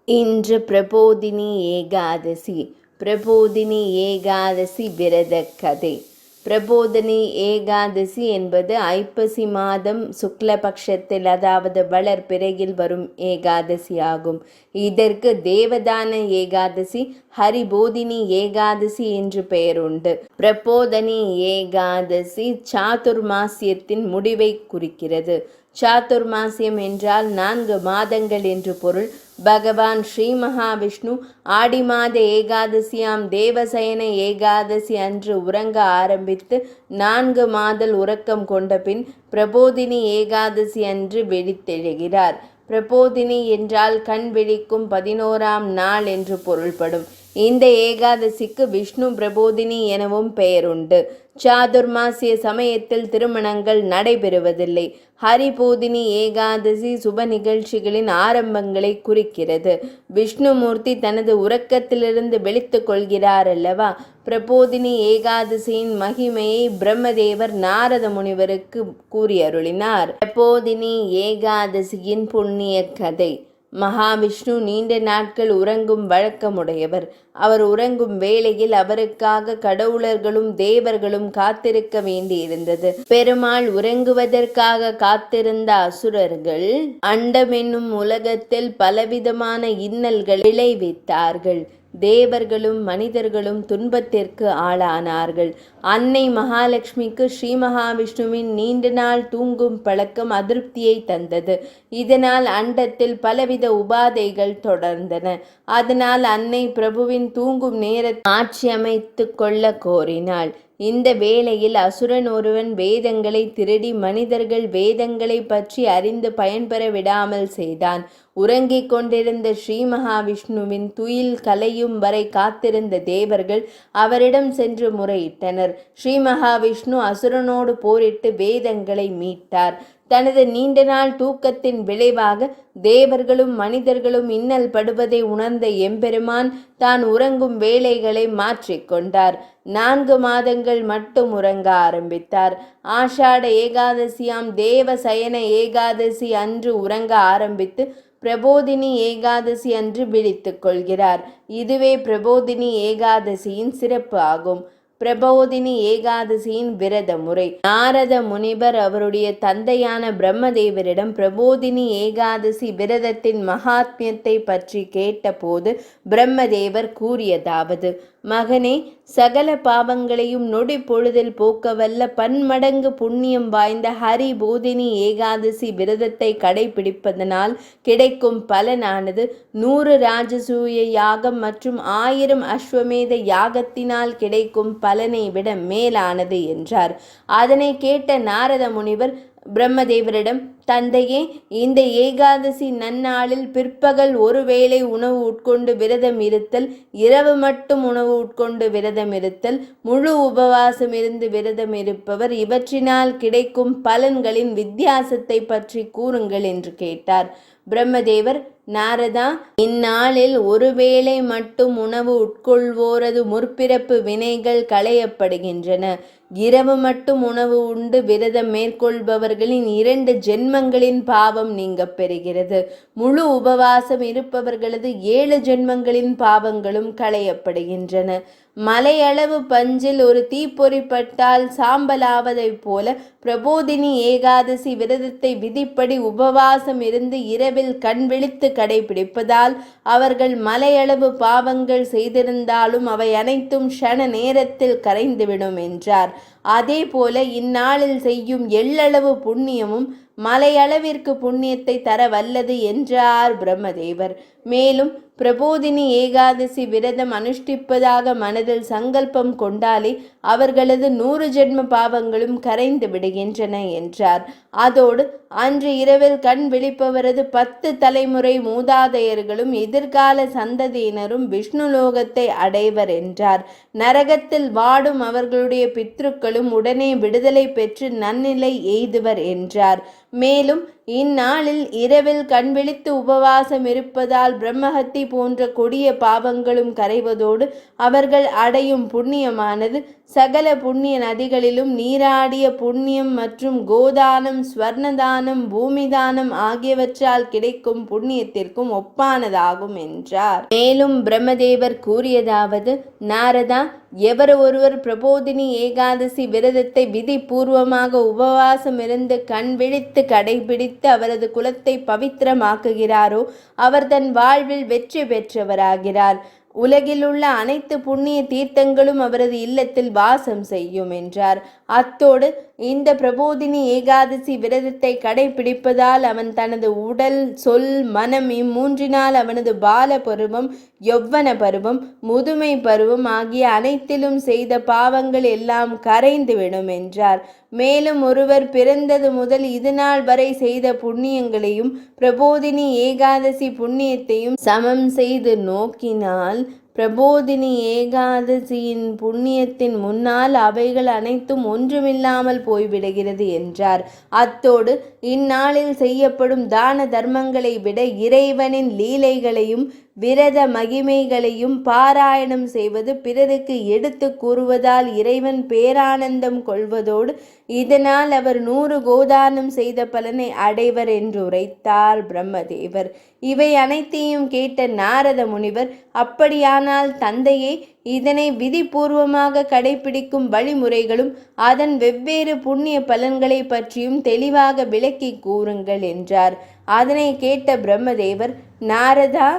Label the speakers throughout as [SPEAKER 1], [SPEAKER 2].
[SPEAKER 1] இன்று பிரபோதினி ஏகாதசி. பிரபோதினி ஏகாதசி விரத கதை. பிரபோதினி ஏகாதசி என்பது ஐப்பசி மாதம் சுக்லபக்ஷத்தில், அதாவது வளர்பிறையில் வரும் ஏகாதசி ஆகும். இதற்கு தேவதான ஏகாதசி, ஹரிபோதினி ஏகாதசி என்று பெயருண்டு. பிரபோதினி ஏகாதசி சாதுர்மாசியத்தின் முடிவை குறிக்கிறது. சாதுர்மாசியம் என்றால் 4 மாதங்கள் என்று பொருள். பகவான் ஸ்ரீ மகாவிஷ்ணு ஆடி மாத ஏகாதசியாம் தேவசயன ஏகாதசி அன்று உறங்க ஆரம்பித்து 4 மாதல் உறக்கம் கொண்ட பின் பிரபோதினி ஏகாதசி அன்று விழித்தெழுகிறார். பிரபோதினி என்றால் கண் விழிக்கும் 11ஆம் நாள் என்று பொருள்படும். இந்த ஏகாதசிக்கு விஷ்ணு பிரபோதினி எனவும் பெயருண்டு. சாதுர்மாசிய சமயத்தில் திருமணங்கள் நடைபெறுவதில்லை. ஹரிபோதினி ஏகாதசி சுப நிகழ்ச்சிகளின் ஆரம்பங்களை குறிக்கிறது. விஷ்ணுமூர்த்தி தனது உறக்கத்திலிருந்து விழித்து கொள்கிறார் அல்லவா. பிரபோதினி ஏகாதசியின் மகிமையை பிரம்மதேவர் நாரத முனிவருக்கு கூறியருளினார். பிரபோதினி ஏகாதசியின் புண்ணிய கதை. மகாவிஷ்ணு நீண்ட நாட்கள் உறங்கும் வழக்கமுடையவர். அவர் உறங்கும் வேளையில் அவருக்காக கடவுளர்களும் தேவர்களும் காத்திருக்க வேண்டியிருந்தது. பெருமாள் உறங்குவதற்காக காத்திருந்த அசுரர்கள் அண்டமென்னும் உலகத்தில் பலவிதமான இன்னல்கள் விளைவித்தார்கள். தேவர்களும் மனிதர்களும் துன்பத்திற்கு ஆளானார்கள். அன்னை மகாலட்சுமிக்கு ஸ்ரீ மகாவிஷ்ணுவின் நீண்ட நாள் தூங்கும் பழக்கம் அதிருப்தியை தந்தது. இதனால் அண்டத்தில் பலவித உபாதைகள் தொடர்ந்தன. அதனால் அன்னை பிரபுவின் தூங்கும் நேரத்தை ஆட்சி அமைத்து கொள்ள கோரினாள். இந்த வேளையில் அசுரன் ஒருவன் வேதங்களை திருடி மனிதர்கள் வேதங்களை பற்றி அறிந்து பயன்பெற விடாமல் செய்தான். உறங்கிக் கொண்டிருந்த ஸ்ரீ மகாவிஷ்ணுவின் துயில் கலையும் வரை காத்திருந்த தேவர்கள் அவரிடம் சென்று முறையிட்டனர். ஸ்ரீ மகாவிஷ்ணு அசுரனோடு போரிட்டு வேதங்களை மீட்டார். தனது நீண்ட நாள் தூக்கத்தின் விளைவாக தேவர்களும் மனிதர்களும் இன்னல் படுவதை உணர்ந்த எம்பெருமான் தான் உறங்கும் வேளைகளை மாற்றிக்கொண்டார். 4 மாதங்கள் மட்டும் உறங்க ஆரம்பித்தார். ஆஷாட ஏகாதசியாம் தேவசயன ஏகாதசி அன்று உறங்க ஆரம்பித்து பிரபோதினி ஏகாதசி அன்று விழித்துக் கொள்கிறார். இதுவே பிரபோதினி ஏகாதசியின் சிறப்பு ஆகும். பிரபோதினி ஏகாதசியின் விரத முறை. நாரத முனிவர் அவருடைய தந்தையான பிரம்மதேவரிடம் பிரபோதினி ஏகாதசி விரதத்தின் மகாத்மியத்தை பற்றி கேட்டபோது பிரம்மதேவர் கூறியதாவது: மகனே, சகல பாவங்களையும் நொடி பொழுதில் போக்கவல்ல பன்மடங்கு புண்ணியம் வாய்ந்த ஹரிபோதினி ஏகாதசி விரதத்தை கடைபிடிப்பதனால் கிடைக்கும் பலனானது 100 ராஜசூய யாகம் மற்றும் 1000 அஸ்வமேத யாகத்தினால் கிடைக்கும் பலனை விட மேலானது என்றார். அதனை கேட்ட நாரத முனிவர் பிரம்மதேவரிடம், தந்தையே, இந்த ஏகாதசி நன்னாளில் பிற்பகல் ஒருவேளை உணவு உட்கொண்டு விரதம் இருத்தல், இரவு மட்டும் உணவு உட்கொண்டு விரதம் இருத்தல், முழு உபவாசம் இருந்து விரதம் இருப்பவர், இவற்றினால் கிடைக்கும் பலன்களின் வித்தியாசத்தை பற்றி கூறுங்கள் என்று கேட்டார். பிரம்மதேவர், நாரதா, இந்நாளில் ஒருவேளை மட்டும் உணவு உட்கொள்வோரது முற்பிறப்பு வினைகள் களையப்படுகின்றன. இரவு மட்டும் உணவு உண்டு விரதம் மேற்கொள்பவர்களின் 2 ஜென்மங்களின் பாவம் நீங்க பெறுகிறது. முழு உபவாசம் இருப்பவர்களது 7 ஜென்மங்களின் பாவங்களும் களையப்படுகின்றன. மலையளவு பஞ்சில் ஒரு தீப்பொறி பட்டால் சாம்பலாவதைப் போல பிரபோதினி ஏகாதசி விரதத்தை விதிப்படி உபவாசம் இருந்து இரவில் கண் விழித்து கடைபிடிப்பதால் அவர்கள் மலையளவு பாவங்கள் செய்திருந்தாலும் அவை அனைத்தும் க்ஷண நேரத்தில் கரைந்துவிடும் என்றார். அதே போல இந்நாளில் செய்யும் எள்ளளவு புண்ணியமும் மலையளவிற்கு புண்ணியத்தை தர வல்லது என்றார் பிரம்மதேவர். மேலும் பிரபோதினி ஏகாதசி விரதம் அனுஷ்டிப்பதாக மனதில் சங்கல்பம் கொண்டாலே அவர்களது 100 ஜென்ம பாவங்களும் கரைந்து விடுகின்றன என்றார். அதோடு அன்று இரவில் கண் விழிப்பவரது 10 தலைமுறை மூதாதையர்களும் எதிர்கால சந்ததியினரும் விஷ்ணுலோகத்தை அடைவர் என்றார். நரகத்தில் வாடும் அவர்களுடைய பித்ருக்களும் உடனே விடுதலை பெற்று நன்னிலை எய்துவர் என்றார். மேலும் இந்நாளில் இரவில் கண்விழித்து உபவாசம் இருப்பதால் பிரம்மஹத்தி போன்ற கொடிய பாவங்களும் கரைவதோடு அவர்கள் அடையும் புண்ணியமானது சகல புண்ணிய நதிகளிலும் நீராடிய புண்ணியம் மற்றும் கோதானம், ஸ்வர்ணதானம், பூமிதானம் ஆகியவற்றால் கிடைக்கும் புண்ணியத்திற்கும் ஒப்பானதாகும் என்றார். மேலும் பிரம்மதேவர் கூறியதாவது: நாரதா, எவர் ஒருவர் பிரபோதினி ஏகாதசி விரதத்தை விதி பூர்வமாக உபவாசம் இருந்து கண் விழித்து கடைபிடித்து அவரது குலத்தை பவித்திரமாக்குகிறாரோ அவர் தன் வாழ்வில் வெற்றி பெற்றவராகிறார். உலகிலுள்ள அனைத்து புண்ணிய தீர்த்தங்களும் அவரது இல்லத்தில் வாசம் செய்யும் என்றார். அத்தோடு இந்த பிரபோதினி ஏகாதசி விரதத்தை கடைபிடிப்பதால் அவன் தனது உடல், சொல், மனம் இம்மூன்றினால் அவனது பால பருவம், யௌவன பருவம், முதுமை பருவம் ஆகிய அனைத்திலும் செய்த பாவங்கள் எல்லாம் கரைந்துவிடும் என்றார். மேலும் ஒருவர் பிறந்தது முதல் இதுநாள் வரை செய்த புண்ணியங்களையும் பிரபோதினி ஏகாதசி புண்ணியத்தையும் சமம் செய்து நோக்கினால் பிரபோதினி ஏகாதசியின் புண்ணியத்தின் முன்னால் அவைகள் அனைத்தும் ஒன்றுமில்லாமல் போய்விடுகிறது என்றார். அத்தோடு இந்நாளில் செய்யப்படும் தான தர்மங்களை விட இறைவனின் லீலைகளையும் விரத மகிமைகளையும் பாராயணம் செய்வது பிறருக்கு எடுத்து கூறுவதால் இறைவன் பேரானந்தம் கொள்வதோடு இதனால் அவர் 100 கோதானம் செய்த பலனை அடைவர் என்று உரைத்தார் பிரம்மதேவர். இவை அனைத்தையும் கேட்ட நாரத முனிவர், அப்படியானால் தந்தையே, இதனை விதிபூர்வமாக கடைபிடிக்கும் வழிமுறைகளும் அதன் வெவ்வேறு புண்ணிய பலன்களை பற்றியும் தெளிவாக விளக்கி கூறுங்கள் என்றார். அதனை கேட்ட பிரம்மதேவர், நாரதா,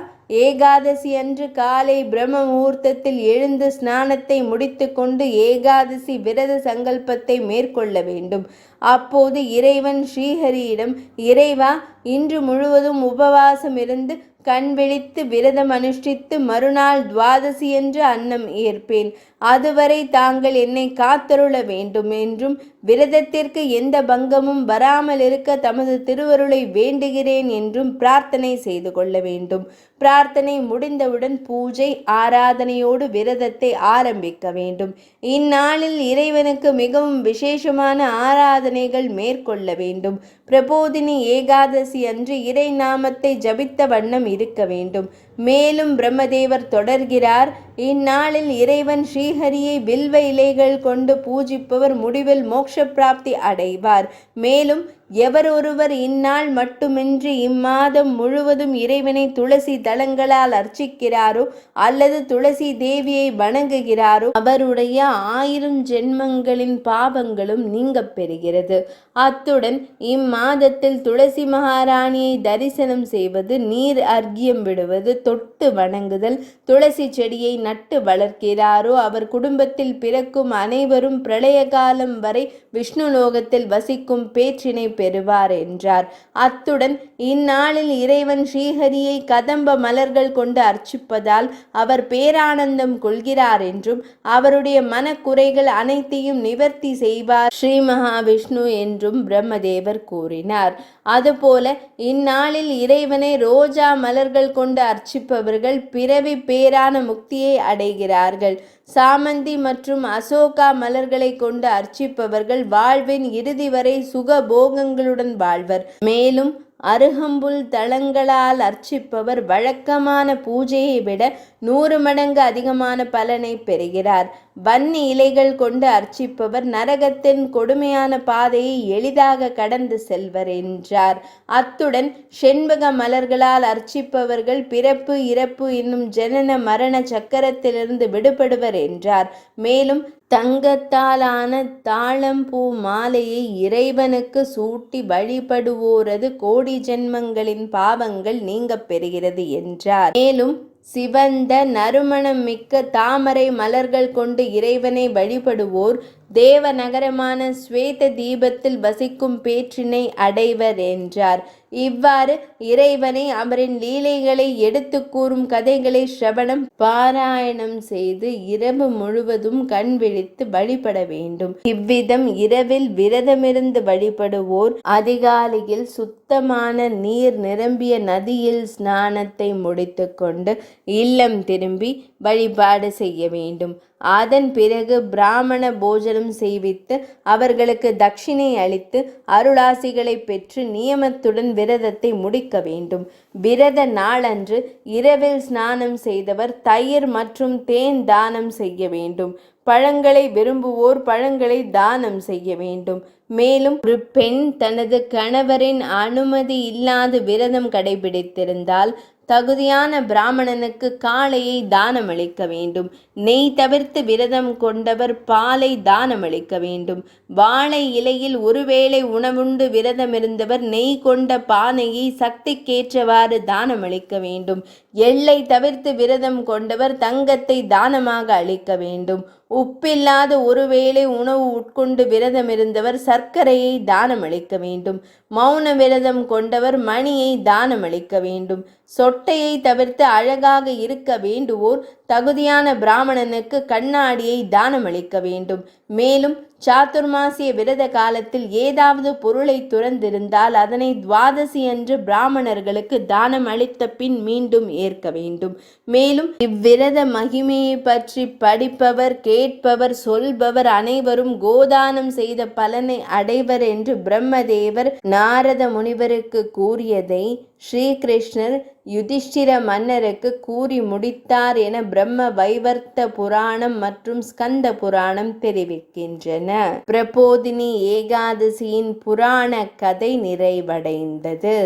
[SPEAKER 1] ஏகாதசி அன்று காலை பிரம்ம முகூர்த்தத்தில் எழுந்து ஸ்நானத்தை முடித்து கொண்டு ஏகாதசி விரத சங்கல்பத்தை மேற்கொள்ள வேண்டும். அப்போது இறைவன் ஸ்ரீஹரியிடம், இறைவா, இன்று முழுவதும் உபவாசம் இருந்து கண் விழித்து விரதம் அனுஷ்டித்து மறுநாள் துவாதசி என்று அன்னம் ஏற்பேன். அதுவரை தாங்கள் என்னை காத்தருள வேண்டும் என்றும் விரதத்திற்கு எந்த பங்கமும் வராமல் இருக்க தமது திருவருளை வேண்டுகிறேன் என்றும் பிரார்த்தனை செய்து கொள்ள வேண்டும். பிரார்த்தனை முடிந்தவுடன் பூஜை ஆராதனையோடு விரதத்தை ஆரம்பிக்க வேண்டும். இந்நாளில் இறைவனுக்கு மிகவும் விசேஷமான ஆராதனைகள் மேற்கொள்ள வேண்டும். பிரபோதினி ஏகாதசி அன்று இறை நாமத்தை ஜபித்த வண்ணம் இருக்க வேண்டும். மேலும் பிரம்மதேவர் தொடர்கிறார், இந்நாளில் இறைவன் ஸ்ரீஹரியை வில்வ இலைகள் கொண்டு பூஜிப்பவர் முடிவில் மோட்ச பிராப்தி அடைவார். மேலும் எவர் ஒருவர் இந்நாள் மட்டுமின்றி இம்மாதம் முழுவதும் இறைவனை துளசி தலங்களால் அர்ச்சிக்கிறாரோ அல்லது துளசி தேவியை வணங்குகிறாரோ அவருடைய 1000 ஜென்மங்களின் பாவங்களும் நீங்கப் பெறுகிறது. அத்துடன் இம்மாதத்தில் துளசி மகாராணியை தரிசனம் செய்வது, நீர் அர்க்கியம் விடுவது, தொட்டு வணங்குதல், துளசி செடியை நட்டு வளர்க்கிறாரோ அவர் குடும்பத்தில் பிறக்கும் அனைவரும் பிரளய காலம் வரை விஷ்ணு லோகத்தில் வசிக்கும் பேற்றினை பெறுவார் என்றார். அத்துடன் இந்நாளில் இறைவன் ஸ்ரீஹரியை கதம்ப மலர்கள் கொண்டு அர்ச்சிப்பதால் அவர் பேரானந்தம் கொள்கிறார் என்றும் அவருடைய மனக்குறைகள் அனைத்தையும் நிவர்த்தி செய்வார் ஸ்ரீ மகாவிஷ்ணு என்றும் பிரம்மதேவர் கூறினார். அதுபோல இந்நாளில் இறைவனை ரோஜா மலர்கள் கொண்டு அர்ச்சிப்பவர்கள் பிறவி பேரான முக்தியை அடைகிறார்கள். சாமந்தி மற்றும் அசோகா மலர்களை கொண்டு அர்ச்சிப்பவர்கள் வாழ்வின் இறுதி வரை சுக போகங்களுடன் வாழ்வர். மேலும் அருகம்புல் தளங்களால் அர்ச்சிப்பவர் வழக்கமான பூஜையை விட 100 மடங்கு அதிகமான பலனை பெறுகிறார். வன்னி இலைகள் கொண்டு அர்ச்சிப்பவர் நரகத்தின் கொடுமையான பாதையை எளிதாக கடந்து செல்வர் என்றார். அத்துடன் செண்பக மலர்களால் அர்ச்சிப்பவர்கள் பிறப்பு இறப்பு என்னும் ஜனன மரண சக்கரத்திலிருந்து விடுபடுவர் என்றார். மேலும் தங்கத்தாலான தாழம்பூ மாலையை இறைவனுக்கு சூட்டி வழிபடுவோரது கோடி ஜென்மங்களின் பாவங்கள் நீங்கப் பெறுகிறது என்றார். மேலும் சிவந்த நறுமணம் மிக்க தாமரை மலர்கள் கொண்டு இறைவனை வழிபடுவோர் தேவ நகரமான ஸ்வேத தீபத்தில் வசிக்கும் பேற்றினை அடைவர் என்றார். இவ்வாறு இறைவனை அவரின் லீலைகளை எடுத்து கூறும் கதைகளை ஸ்ரவணம் பாராயணம் செய்து இரவு முழுவதும் கண் விழித்து வழிபட வேண்டும். இவ்விதம் இரவில் விரதமிருந்து வழிபடுவோர் அதிகாலையில் சுத்தமான நீர் நிரம்பிய நதியில் ஸ்நானத்தை முடித்து கொண்டு இல்லம் திரும்பி வழிபாடு செய்ய வேண்டும். அதன் பிறகு பிராமண போஜனம் செய்வித்து அவர்களுக்கு தட்சிணை அளித்து அருளாசிகளை பெற்று நியமத்துடன் விரதத்தை முடிக்க வேண்டும். விரத நாளன்று இரவில் ஸ்நானம் செய்தவர் தயிர் மற்றும் தேன் தானம் செய்ய வேண்டும். பழங்களை விரும்புவோர் பழங்களை தானம் செய்ய வேண்டும். மேலும் ஒரு பெண் தனது கணவரின் அனுமதி இல்லாது விரதம் கடைபிடித்திருந்தால் தகுதியான பிராமணனுக்கு காளையை தானமளிக்க வேண்டும். நெய் தவிர்த்து விரதம் கொண்டவர் பாலை தானமளிக்க வேண்டும். வாழை இலையில் ஒருவேளை உணவுண்டு விரதமிருந்தவர் நெய் கொண்ட பானையை சக்திக்கேற்றவாறு தானமளிக்க வேண்டும். எள்ளை தவிர்த்து விரதம் கொண்டவர் தங்கத்தை தானமாக அளிக்க வேண்டும். உப்பில்லாத ஒருவேளை உணவு உட்கொண்டு விரதமிருந்தவர் சர்க்கரையை தானமளிக்க வேண்டும். மௌன விரதம் கொண்டவர் மணியை தானமளிக்க வேண்டும். சொட்டையை தவிர்த்து அழகாக இருக்க வேண்டுவோர் தகுதியான பிராமணனுக்கு கண்ணாடியை தானமளிக்க வேண்டும். மேலும் சாதுர்மாசிய விரத காலத்தில் ஏதாவது பொருளை துறந்திருந்தால் அதனை துவாதசி அன்று பிராமணர்களுக்கு தானம் அளித்த பின் மீண்டும் ஏற்க வேண்டும். மேலும் இவ்விரத மகிமையை பற்றி படிப்பவர், கேட்பவர், சொல்பவர் அனைவரும் கோதானம் செய்த பலனை அடைவர் என்று பிரம்மதேவர் நாரத முனிவருக்கு கூறியதை ஸ்ரீகிருஷ்ணர் யுதிஷ்டிர மன்னருக்கு கூறி முடித்தார் என பிரம்ம வைவர்த்த புராணம் மற்றும் ஸ்கந்த புராணம் தெரிவிக்கின்றன. பிரபோதினி ஏகாதசியின் புராண கதை நிறைவடைந்தது.